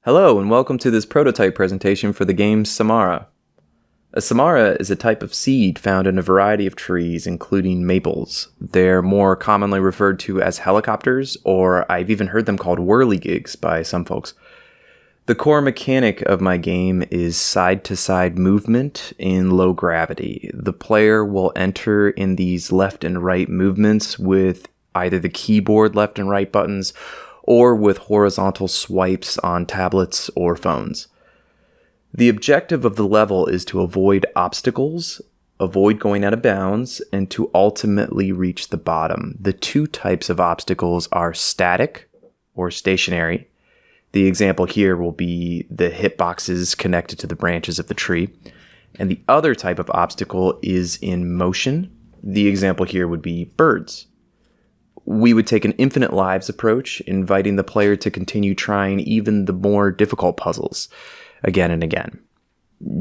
Hello and welcome to this prototype presentation for the game Samara. A Samara is a type of seed found in a variety of trees, including maples. They're more commonly referred to as helicopters, or I've even heard them called whirligigs by some folks. The core mechanic of my game is side-to-side movement in low gravity. The player will enter in these left and right movements with either the keyboard left and right buttons or with horizontal swipes on tablets or phones. The objective of the level is to avoid obstacles, avoid going out of bounds, and to ultimately reach the bottom. The two types of obstacles are static or stationary. The example here will be the hitboxes connected to the branches of the tree. And the other type of obstacle is in motion. The example here would be birds. We would take an infinite lives approach, inviting the player to continue trying even the more difficult puzzles again and again.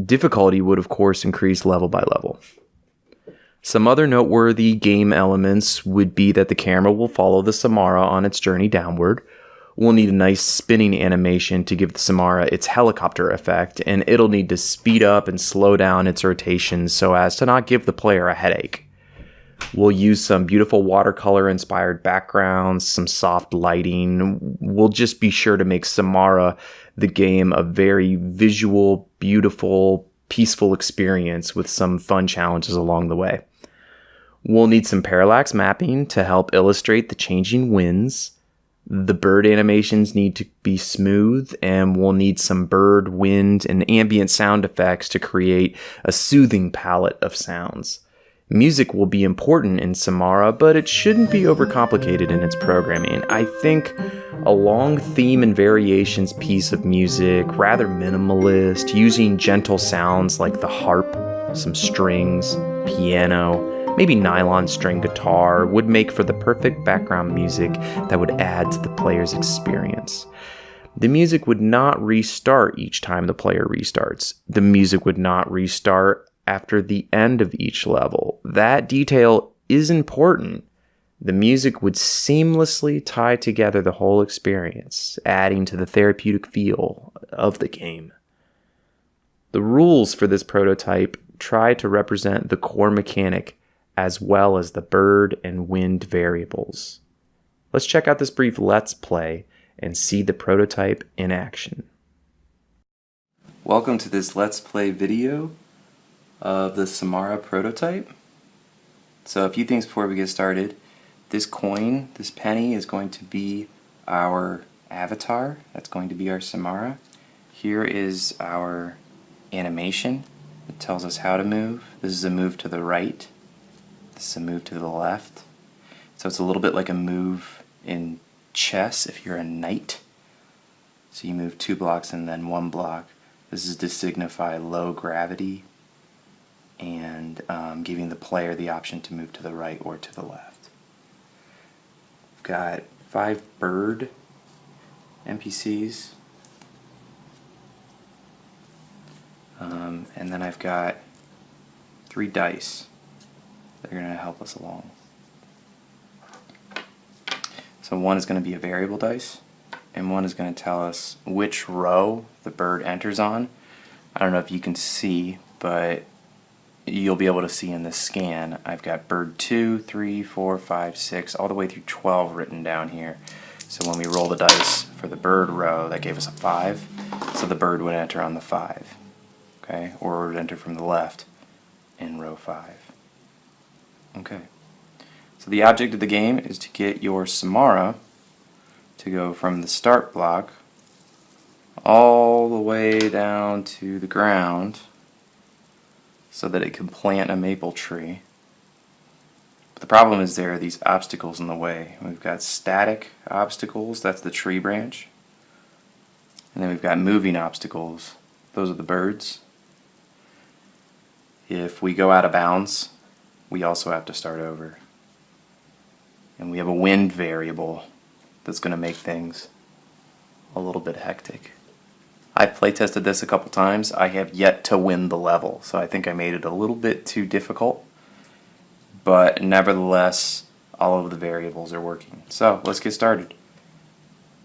Difficulty would, of course, increase level by level. Some other noteworthy game elements would be that the camera will follow the Samara on its journey downward. We'll need a nice spinning animation to give the Samara its helicopter effect, and it'll need to speed up and slow down its rotation so as to not give the player a headache. We'll use some beautiful watercolor-inspired backgrounds, some soft lighting. We'll just be sure to make Samara the game a very visual, beautiful, peaceful experience with some fun challenges along the way. We'll need some parallax mapping to help illustrate the changing winds. The bird animations need to be smooth, and we'll need some bird, wind, and ambient sound effects to create a soothing palette of sounds. Music will be important in Samara, but it shouldn't be overcomplicated in its programming. I think a long theme and variations piece of music, rather minimalist, using gentle sounds like the harp, some strings, piano, maybe nylon string guitar, would make for the perfect background music that would add to the player's experience. The music would not restart each time the player restarts. The music would not restart after the end of each level. That detail is important. The music would seamlessly tie together the whole experience, adding to the therapeutic feel of the game. The rules for this prototype try to represent the core mechanic as well as the bird and wind variables. Let's check out this brief Let's Play and see the prototype in action. Welcome to this Let's Play video of the Samara prototype. So a few things before we get started. This coin, this penny, is going to be our avatar. That's going to be our Samara. Here is our animation. It tells us how to move. This is a move to the right. This is a move to the left. So it's a little bit like a move in chess if you're a knight. So you move 2 blocks and then 1 block. This is to signify low gravity and giving the player the option to move to the right or to the left. We've got 5 bird NPCs, and then I've got 3 dice that are going to help us along. So one is going to be a variable dice, and one is going to tell us which row the bird enters on. I don't know if you can see, but you'll be able to see in this scan, I've got bird 2, 3, 4, 5, 6, all the way through 12 written down here. So when we roll the dice for the bird row, that gave us a 5, so the bird would enter on the 5, okay? Or it would enter from the left in row 5. Okay. So the object of the game is to get your Samara to go from the start block all the way down to the ground, so that it can plant a maple tree. But the problem is there are these obstacles in the way. We've got static obstacles, that's the tree branch. And then we've got moving obstacles, those are the birds. If we go out of bounds, we also have to start over. And we have a wind variable that's going to make things a little bit hectic. I've playtested this a couple times. I have yet to win the level, so I think I made it a little bit too difficult. But nevertheless, all of the variables are working. So let's get started.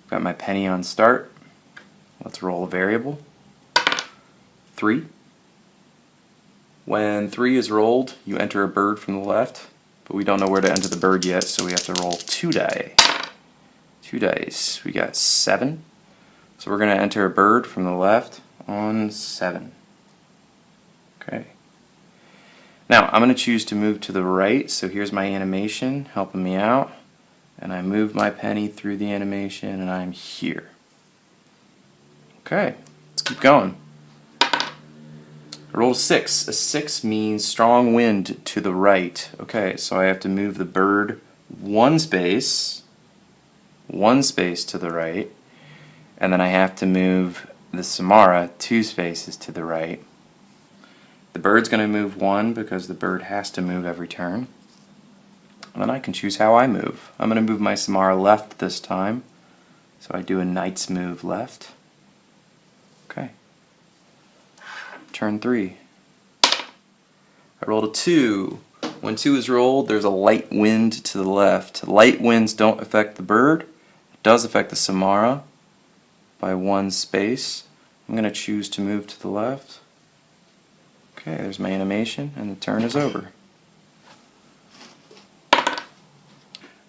Got my penny on start. Let's roll a variable. 3. When 3 is rolled, you enter a bird from the left, but we don't know where to enter the bird yet, so we have to roll 2 die. 2 dice. We got 7. So we're going to enter a bird from the left on 7. Okay. Now, I'm going to choose to move to the right, so here's my animation helping me out. And I move my penny through the animation, and I'm here. Okay, let's keep going. I rolled a 6. A 6 means strong wind to the right. Okay, so I have to move the bird one space to the right, and then I have to move the Samara 2 spaces to the right. The bird's going to move 1 because the bird has to move every turn. And then I can choose how I move. I'm going to move my Samara left this time, so I do a knight's move left. Okay. Turn 3. I rolled a 2. When 2 is rolled, there's a light wind to the left. Light winds don't affect the bird. It does affect the Samara by 1 space. I'm going to choose to move to the left. Okay, there's my animation, and the turn is over.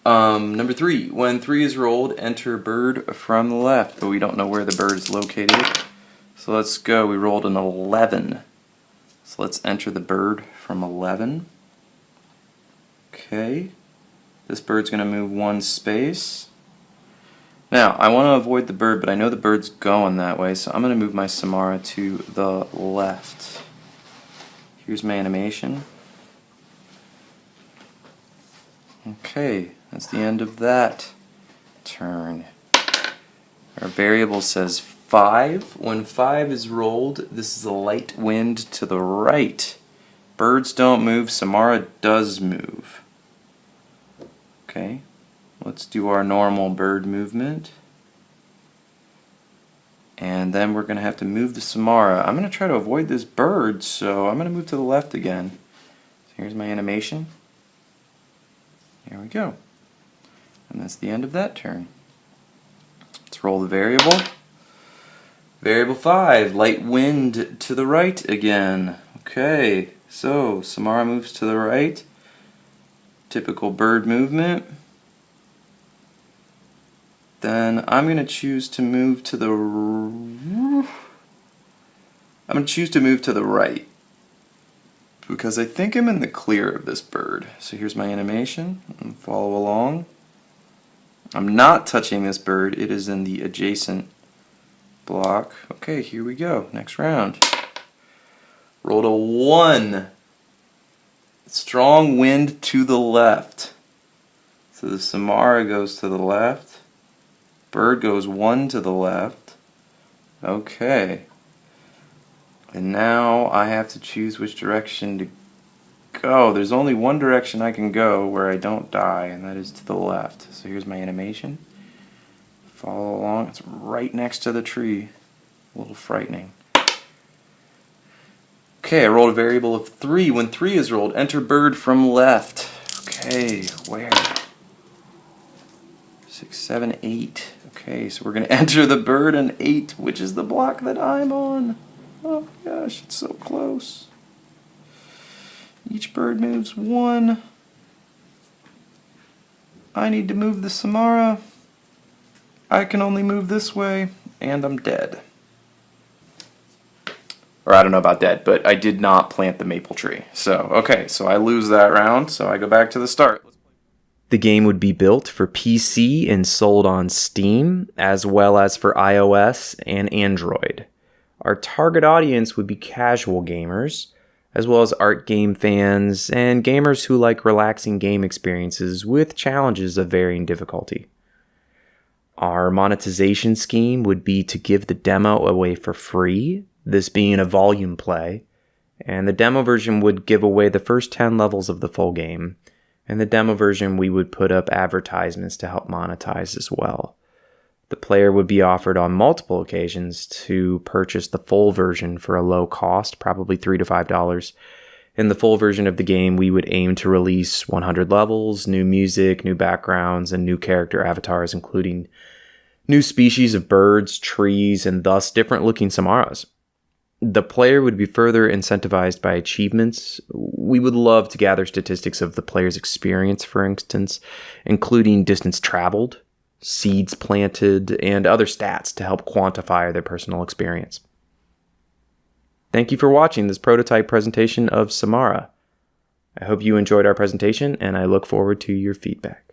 Number 3. When 3 is rolled, enter bird from the left, but we don't know where the bird is located. So let's go. We rolled an 11. So let's enter the bird from 11. Okay. This bird's going to move 1 space. Now, I want to avoid the bird, but I know the bird's going that way, so I'm going to move my Samara to the left. Here's my animation. Okay, that's the end of that turn. Our variable says 5. When 5 is rolled, this is a light wind to the right. Birds don't move, Samara does move. Okay, let's do our normal bird movement. And then we're going to have to move the Samara. I'm going to try to avoid this bird, so I'm going to move to the left again. So here's my animation. Here we go. And that's the end of that turn. Let's roll the variable. Variable 5, light wind to the right again. Okay, so Samara moves to the right. Typical bird movement. Then I'm going to choose to move to the right because I think I'm in the clear of this bird. So here's my animation and follow along. I'm not touching this bird, it is in the adjacent block. Okay, here we go. Next round. Rolled a 1. Strong wind to the left. So the Samara goes to the left. Bird goes 1 to the left. Okay. And now I have to choose which direction to go. There's only one direction I can go where I don't die, and that is to the left. So here's my animation. Follow along. It's right next to the tree. A little frightening. Okay, I rolled a variable of 3. When 3 is rolled, enter bird from left. Okay, where? 6, 7, 8. Okay, so we're going to enter the bird in 8, which is the block that I'm on. Oh my gosh, it's so close. Each bird moves 1. I need to move the Samara. I can only move this way, and I'm dead. Or I don't know about dead, but I did not plant the maple tree. So, okay, so I lose that round, so I go back to the start. The game would be built for PC and sold on Steam, as well as for iOS and Android. Our target audience would be casual gamers, as well as art game fans and gamers who like relaxing game experiences with challenges of varying difficulty. Our monetization scheme would be to give the demo away for free, this being a volume play, and the demo version would give away the first 10 levels of the full game. In the demo version, we would put up advertisements to help monetize as well. The player would be offered on multiple occasions to purchase the full version for a low cost, probably $3 to $5. In the full version of the game, we would aim to release 100 levels, new music, new backgrounds, and new character avatars, including new species of birds, trees, and thus different looking Samaras. The player would be further incentivized by achievements. We would love to gather statistics of the player's experience, for instance, including distance traveled, seeds planted, and other stats to help quantify their personal experience. Thank you for watching this prototype presentation of Samara. I hope you enjoyed our presentation, and I look forward to your feedback.